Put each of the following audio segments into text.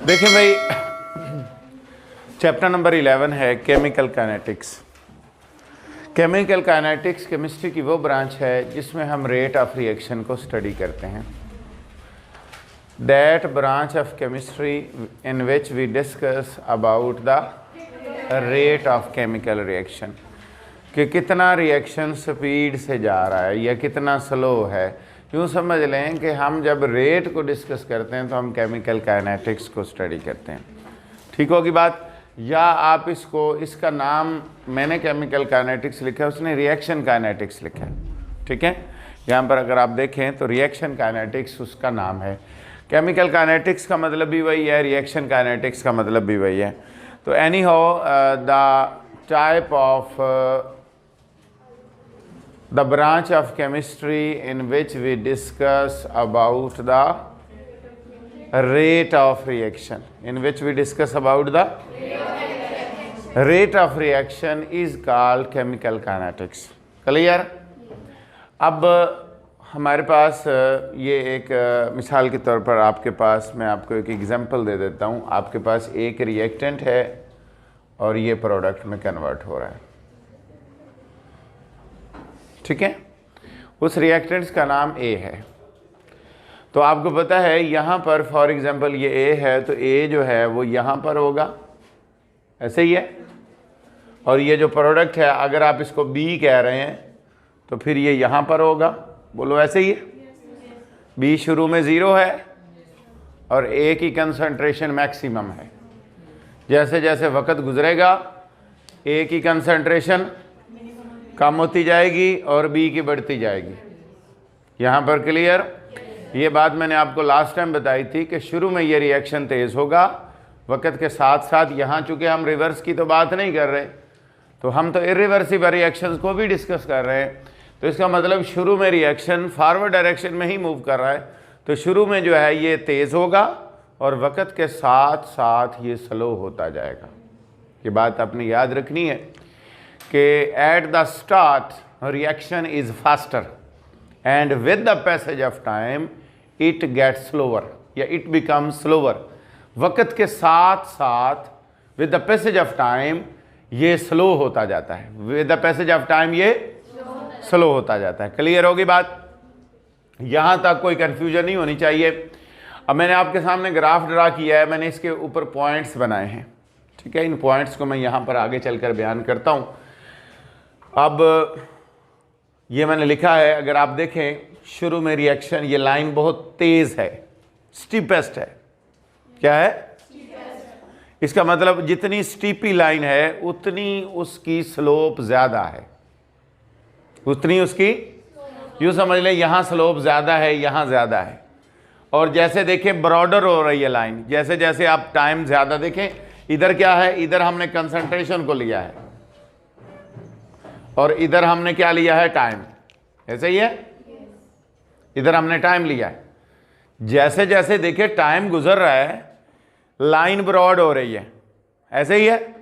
देखिए भाई, chapter number 11 है chemical kinetics. Chemical kinetics chemistry की वो ब्रांच है जिसमें हम रेट ऑफ रिएक्शन को स्टडी करते हैं। That branch of chemistry in which we discuss about the rate of chemical reaction, कि कितना रिएक्शन स्पीड से जा रहा है या कितना स्लो है। यूँ समझ लें कि हम जब रेट को डिस्कस करते हैं तो हम केमिकल काइनेटिक्स को स्टडी करते हैं। ठीक होगी बात? या आप इसका नाम, मैंने केमिकल काइनेटिक्स लिखा है, उसने रिएक्शन काइनेटिक्स लिखा है। ठीक है, यहाँ पर अगर आप देखें तो रिएक्शन काइनेटिक्स उसका नाम है। केमिकल काइनेटिक्स का मतलब भी वही है, रिएक्शन काइनेटिक्स का मतलब भी वही है। तो any how the type of the branch of chemistry in which we discuss about the rate of reaction, rate of reaction is called chemical kinetics. Clear? अब हमारे पास ये एक मिसाल के तौर पर आपके पास, मैं आपको एक एग्जांपल दे देता हूँ। आपके पास एक रिएक्टेंट है और ये प्रोडक्ट में कन्वर्ट हो रहा है। ठीक है, उस रिएक्टेंट्स का नाम A है। तो आपको पता है यहाँ पर फॉर एग्जांपल ये A है, तो A जो है वो यहाँ पर होगा, ऐसे ही है। और ये जो प्रोडक्ट है, अगर आप इसको B कह रहे हैं तो फिर ये यहाँ पर होगा। बोलो ऐसे ही है। B शुरू में 0 है और A की कंसंट्रेशन मैक्सिमम है। जैसे जैसे वक्त गुजरेगा A की कंसंट्रेशन कम होती जाएगी और B की बढ़ती जाएगी। यहाँ पर क्लियर? ये बात मैंने आपको लास्ट टाइम बताई थी कि शुरू में ये रिएक्शन तेज़ होगा, वक्त के साथ साथ यहाँ चूँकि हम रिवर्स की तो बात नहीं कर रहे, तो हम तो इरिवर्सिबल रिएक्शंस को भी डिस्कस कर रहे हैं। तो इसका मतलब शुरू में रिएक्शन फॉरवर्ड डायरेक्शन में ही मूव कर रहा है। तो शुरू में जो है ये तेज़ होगा और वक्त के साथ साथ ये स्लो होता जाएगा। ये बात आपने याद रखनी है कि at the start reaction is faster and with the passage of time it gets slower या इट बिकम्स स्लोअर। वक्त के साथ साथ with the passage of time ये स्लो होता जाता है। With the passage of time ये स्लो होता जाता है। क्लियर होगी बात? यहाँ तक कोई कन्फ्यूजन नहीं होनी चाहिए। अब मैंने आपके सामने ग्राफ ड्रा किया है, मैंने इसके ऊपर पॉइंट्स बनाए हैं। ठीक है, इन पॉइंट्स को मैं यहाँ पर आगे चलकर बयान करता हूँ। अब ये मैंने लिखा है, अगर आप देखें शुरू में रिएक्शन, ये लाइन बहुत तेज है, स्टीपेस्ट है। क्या है? इसका मतलब जितनी स्टीपी लाइन है उतनी उसकी स्लोप ज्यादा है, उतनी उसकी, यूं समझ लें यहाँ स्लोप ज्यादा है, यहाँ ज्यादा है। और जैसे देखें ब्रॉडर हो रही है लाइन, जैसे जैसे आप टाइम ज्यादा देखें, इधर क्या है, इधर हमने कंसंट्रेशन को लिया है और इधर हमने क्या लिया है, टाइम। ऐसे ही है, इधर हमने टाइम लिया है। जैसे जैसे देखिए टाइम गुजर रहा है, लाइन ब्रॉड हो रही है। ऐसे ही है,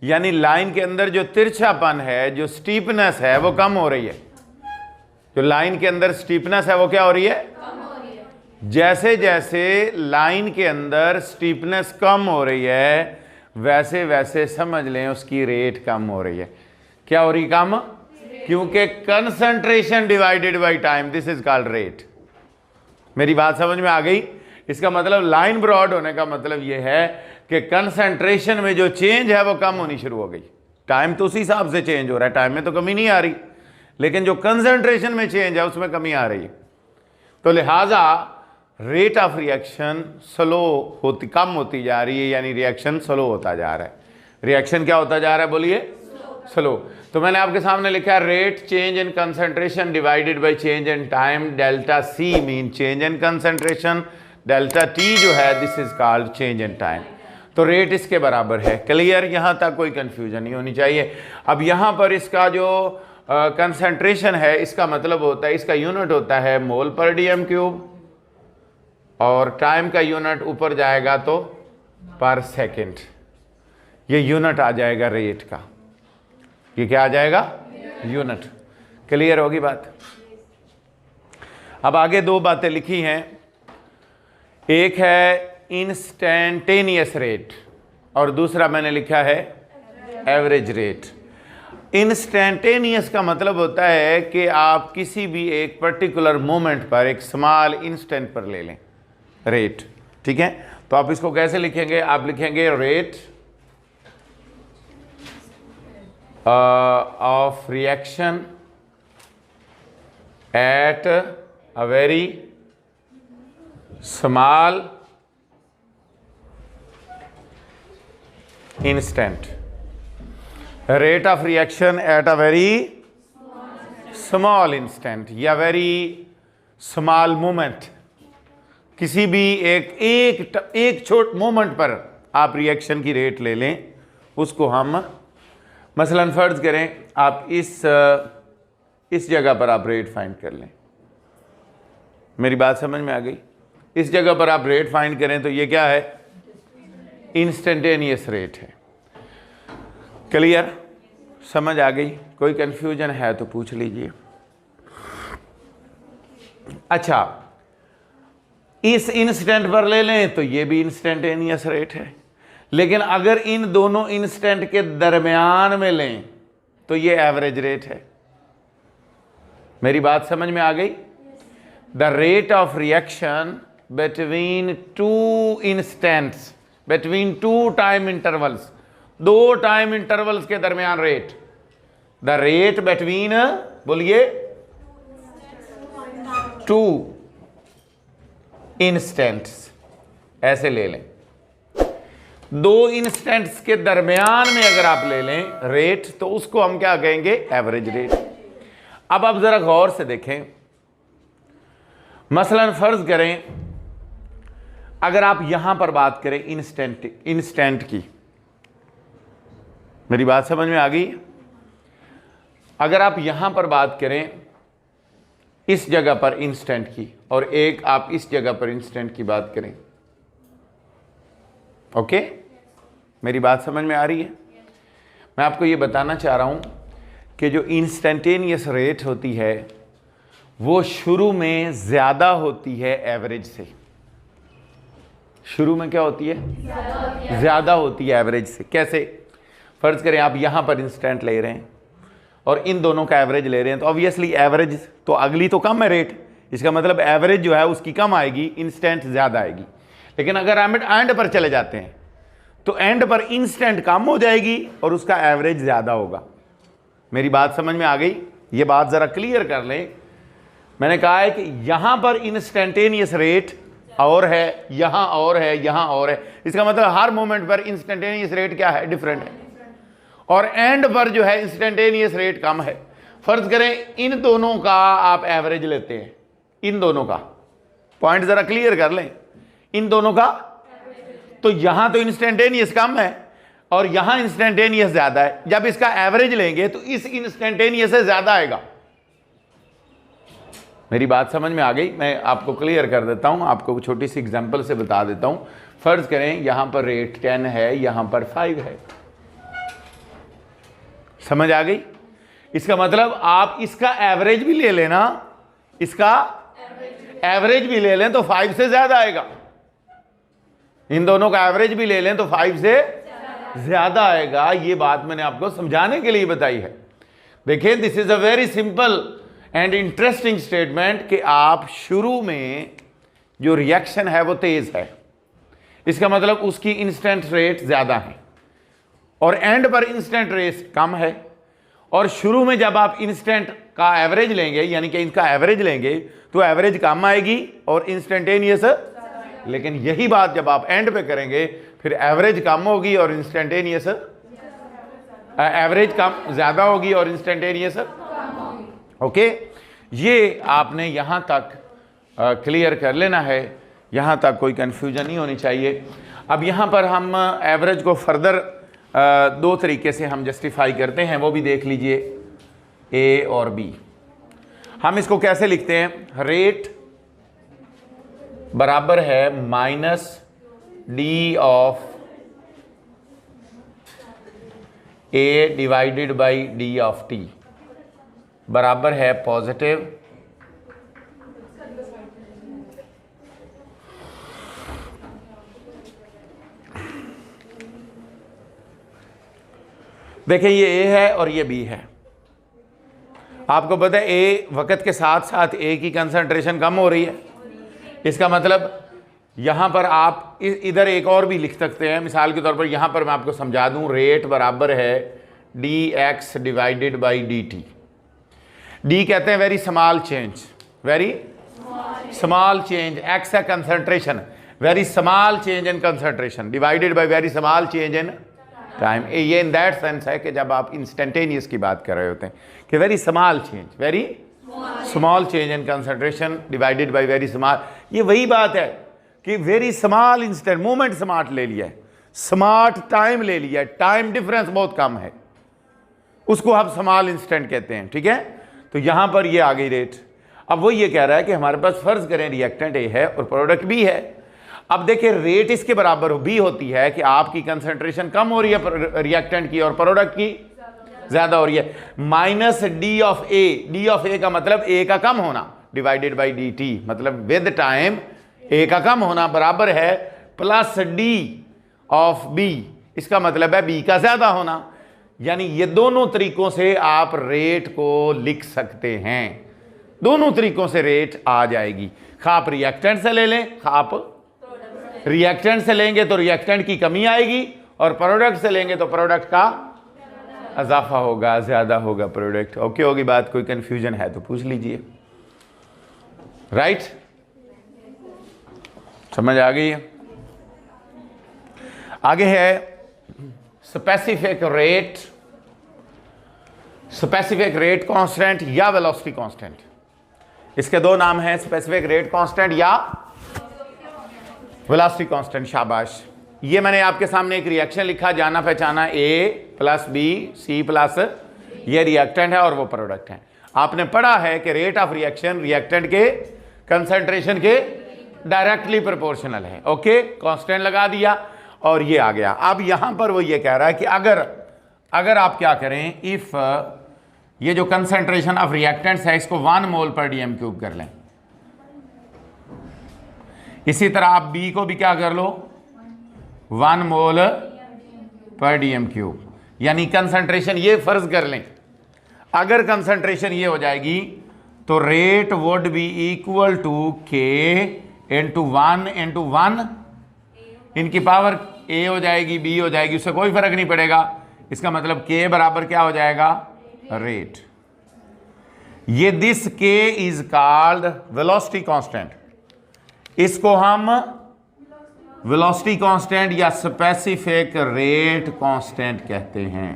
यानी लाइन के अंदर जो तिरछापन है, जो स्टीपनेस है, वो कम हो रही है। जो लाइन के अंदर स्टीपनेस है वो क्या हो रही है, कम हो रही है। जैसे जैसे लाइन के अंदर स्टीपनेस कम हो रही है, वैसे वैसे समझ लें उसकी रेट कम हो रही है। क्या हो रही कम? क्योंकि concentration divided by time, this is called rate. मेरी बात समझ में आ गई? इसका मतलब लाइन ब्रॉड होने का मतलब यह है कि कंसंट्रेशन में जो चेंज है वो कम होनी शुरू हो गई। टाइम तो उसी हिसाब से चेंज हो रहा है, टाइम में तो कमी नहीं आ रही, लेकिन जो कंसंट्रेशन में चेंज है उसमें कमी आ रही है। तो लिहाजा रेट ऑफ रिएक्शन स्लो होती, कम होती जा रही है, यानी रिएक्शन स्लो होता जा रहा है। रिएक्शन क्या होता जा रहा है, बोलिए? स्लो। तो मैंने आपके सामने लिखा है rate change in concentration divided by change in time, delta C mean change in concentration, delta T जो है this is called change in time. तो रेट इसके बराबर है। क्लियर? यहाँ तक कोई कंफ्यूजन नहीं होनी चाहिए। अब यहाँ पर इसका जो कंसंट्रेशन है, इसका मतलब होता है, इसका यूनिट होता है मोल पर डीएम क्यूब, और टाइम का यूनिट ऊपर जाएगा तो पर सेकेंड। ये यूनिट आ जाएगा रेट का। ये क्या आ जाएगा? यूनिट। क्लियर होगी बात? अब आगे दो बातें लिखी हैं। एक है इंस्टेंटेनियस रेट और दूसरा मैंने लिखा है एवरेज रेट। इंस्टेंटेनियस का मतलब होता है कि आप किसी भी एक पर्टिकुलर मोमेंट पर, एक स्मॉल इंस्टेंट पर ले लें रेट, ठीक है। तो आप इसको कैसे लिखेंगे? आप लिखेंगे rate of reaction at a very small instant. Rate of reaction at a very small instant या वेरी स्मॉल मोमेंट। किसी भी एक छोट मोमेंट पर आप रिएक्शन की रेट ले लें, उसको हम मसलन फर्ज करें आप इस जगह पर आप रेट फाइंड कर लें। मेरी बात समझ में आ गई? इस जगह पर आप रेट फाइंड करें तो ये क्या है? इंस्टेंटेनियस रेट है। क्लियर? समझ आ गई? कोई कंफ्यूजन है तो पूछ लीजिए। अच्छा, इस इंस्टेंट पर ले लें तो ये भी इंस्टेंटेनियस रेट है, लेकिन अगर इन दोनों इंस्टेंट के दरमियान में लें तो ये एवरेज रेट है। मेरी बात समझ में आ गई? The rate of reaction between two instants, between two time intervals, दो टाइम इंटरवल्स के दरमियान रेट। द रेट बिटवीन, बोलिए, टू इंस्टेंट्स, ऐसे ले लें। दो इंस्टेंट्स के दरमियान में अगर आप ले लें रेट तो उसको हम क्या कहेंगे? Average rate. अब आप जरा गौर से देखें, मसलन फर्ज करें अगर आप यहां पर बात करें इंस्टेंट की। मेरी बात समझ में आ गई? अगर आप यहां पर बात करें इस जगह पर इंस्टेंट की और एक आप इस जगह पर इंस्टेंट की बात करें, ओके? मेरी बात समझ में आ रही है? मैं आपको ये बताना चाह रहा हूं कि जो इंस्टेंटेनियस रेट होती है वो शुरू में ज़्यादा होती है एवरेज से। शुरू में क्या होती है? ज़्यादा होती है एवरेज से। कैसे? फ़र्ज़ करें आप यहाँ पर इंस्टेंट ले रहे हैं और इन दोनों का एवरेज ले रहे हैं, तो ऑब्वियसली एवरेज तो अगली तो कम है रेट, इसका मतलब एवरेज जो है उसकी कम आएगी, इंस्टेंट ज़्यादा आएगी। लेकिन अगर हम एंड पर चले जाते हैं तो एंड पर इंस्टेंट कम हो जाएगी और उसका एवरेज ज़्यादा होगा। मेरी बात समझ में आ गई? ये बात ज़रा क्लियर कर लें। मैंने कहा है कि यहाँ पर इंस्टेंटेनियस रेट और है, यहाँ और है, यहाँ और है। इसका मतलब हर मोमेंट पर इंस्टेंटेनियस रेट क्या है? डिफरेंट है। और एंड पर जो है इंस्टेंटेनियस रेट कम है। फर्ज करें इन दोनों का आप एवरेज लेते हैं, इन दोनों का पॉइंट जरा क्लियर कर लें, इन दोनों का, तो यहां तो इंस्टेंटेनियस कम है और यहां इंस्टेंटेनियस ज्यादा है। जब इसका एवरेज लेंगे तो इस इंस्टेंटेनियस से ज्यादा आएगा। मेरी बात समझ में आ गई? मैं आपको क्लियर कर देता हूं, आपको छोटी सी एग्जांपल से बता देता हूं। फर्ज करें यहां पर रेट 10 है, यहां पर 5 है। समझ आ गई? इसका मतलब आप इसका एवरेज भी ले लेना, इसका एवरेज भी ले लें तो 5 से ज्यादा आएगा। इन दोनों का एवरेज भी ले लें तो 5 से ज्यादा आएगा। ये बात मैंने आपको समझाने के लिए बताई है। देखिए, this is a very simple and interesting statement कि आप शुरू में जो रिएक्शन है वो तेज है, इसका मतलब उसकी इंस्टेंट रेट ज्यादा है और एंड पर इंस्टेंट रेट कम है। और शुरू में जब आप इंस्टेंट का एवरेज लेंगे, यानी कि इनका एवरेज लेंगे, तो एवरेज कम आएगी और इंस्टेंटेनियस। लेकिन यही बात जब आप एंड पे करेंगे फिर एवरेज कम होगी और इंस्टेंटेनियस, एवरेज कम ज्यादा होगी और इंस्टेंटेनियस। ओके, ये आपने यहां तक क्लियर कर लेना है, यहां तक कोई कंफ्यूजन नहीं होनी चाहिए। अब यहां पर हम एवरेज को फर्दर दो तरीके से हम जस्टिफाई करते हैं, वो भी देख लीजिए, ए और बी। हम इसको कैसे लिखते हैं? रेट बराबर है minus D of A divided by D of T बराबर है पॉजिटिव देखें ये ए है और ये बी है। आपको पता है ए वक्त के साथ साथ ए की कंसंट्रेशन कम हो रही है। इसका मतलब यहां पर आप इधर एक और भी लिख सकते हैं। मिसाल के तौर पर यहां पर मैं आपको समझा दूं, रेट बराबर है dx divided by dt। D कहते हैं very small change, very small change. X है concentration, very small change in concentration divided by very small change in time. ये इन दैट सेंस है कि जब आप इंस्टेंटेनियस की बात कर रहे होते हैं कि very small change, very small change in concentration divided by very small. ये वही बात है कि very small instant moment smart ले लिया है, स्मार्ट टाइम ले लिया है, टाइम डिफरेंस बहुत कम है, उसको आप स्मॉल इंस्टेंट कहते हैं। ठीक है, तो यहां पर ये आ गई रेट। अब वो ये कह रहा है कि हमारे पास फर्ज करें रिएक्टेंट ए है और प्रोडक्ट बी है। अब देखिए रेट इसके बराबर बी होती है कि आपकी कंसंट्रेशन कम हो रही है रिएक्टेंट की और प्रोडक्ट की ज्यादा हो रही है, minus D of A. D of A का मतलब ए का कम होना डिवाइडेड बाई डी टी, मतलब विद टाइम ए का कम होना बराबर है प्लस डी ऑफ बी। इसका मतलब है बी का ज्यादा होना। यानी ये दोनों तरीकों से आप रेट को लिख सकते हैं, दोनों तरीकों से रेट आ जाएगी। खा आप रिएक्टेंट से ले लें, खा आप रिएक्टेंट से लेंगे तो रिएक्टेंट की कमी आएगी और प्रोडक्ट से लेंगे तो प्रोडक्ट का इजाफा होगा, ज्यादा होगा प्रोडक्ट। ओके होगी बात? कोई कंफ्यूजन है तो पूछ लीजिए। राइट, समझ आ गई है? आगे है specific rate, specific rate constant या वेलोसिटी कांस्टेंट। इसके दो नाम हैं, स्पेसिफिक रेट कांस्टेंट या वेलोसिटी कांस्टेंट। शाबाश। ये मैंने आपके सामने एक रिएक्शन लिखा, जाना पहचाना, ए प्लस बी सी प्लस, ये रिएक्टेंट है और वो प्रोडक्ट है। आपने पढ़ा है कि रेट ऑफ रिएक्शन रिएक्टेंट के कंसंट्रेशन के डायरेक्टली प्रोपोर्शनल है। ओके, कांस्टेंट लगा दिया और ये आ गया। अब यहां पर वो ये कह रहा है कि अगर आप क्या करें, इफ ये जो कंसंट्रेशन ऑफ रिएक्टेंट्स है इसको 1 मोल पर डीएम क्यूब कर लें, इसी तरह आप बी को भी क्या कर लो 1 मोल पर डीएम क्यूब। यानी कंसंट्रेशन ये फर्ज कर लें, अगर कंसंट्रेशन ये हो जाएगी तो rate would be equal to k into 1 into 1, इनकी पावर ए हो जाएगी बी हो जाएगी, उससे कोई फर्क नहीं पड़ेगा। इसका मतलब के बराबर क्या हो जाएगा रेट। ये दिस के इज कॉल्ड वेलोसिटी कांस्टेंट, इसको हम वेलोसिटी कांस्टेंट या स्पेसिफिक रेट कांस्टेंट कहते हैं।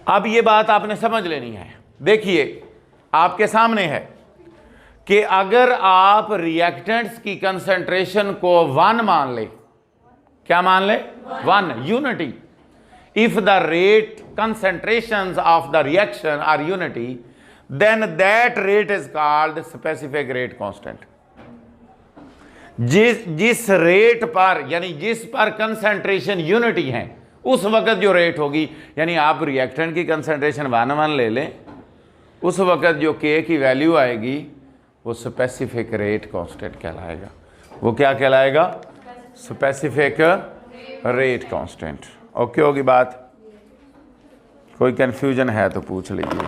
अब ये बात आपने समझ लेनी है। देखिए आपके सामने है कि अगर आप रिएक्टेंट्स की कंसंट्रेशन को 1 मान ले, क्या मान ले 1 unity, if the rate concentrations of the reaction are unity, then that rate is called specific rate constant. जिस रेट पर यानी जिस पर कंसंट्रेशन यूनिटी है उस वक्त जो रेट होगी, यानी आप रिएक्टेंट की कंसंट्रेशन 1 ले लें, उस वक्त जो के की वैल्यू आएगी वो स्पेसिफिक रेट कांस्टेंट कहलाएगा। वो क्या कहलाएगा? Specific rate constant. ओके होगी बात? कोई कंफ्यूजन है तो पूछ लीजिए।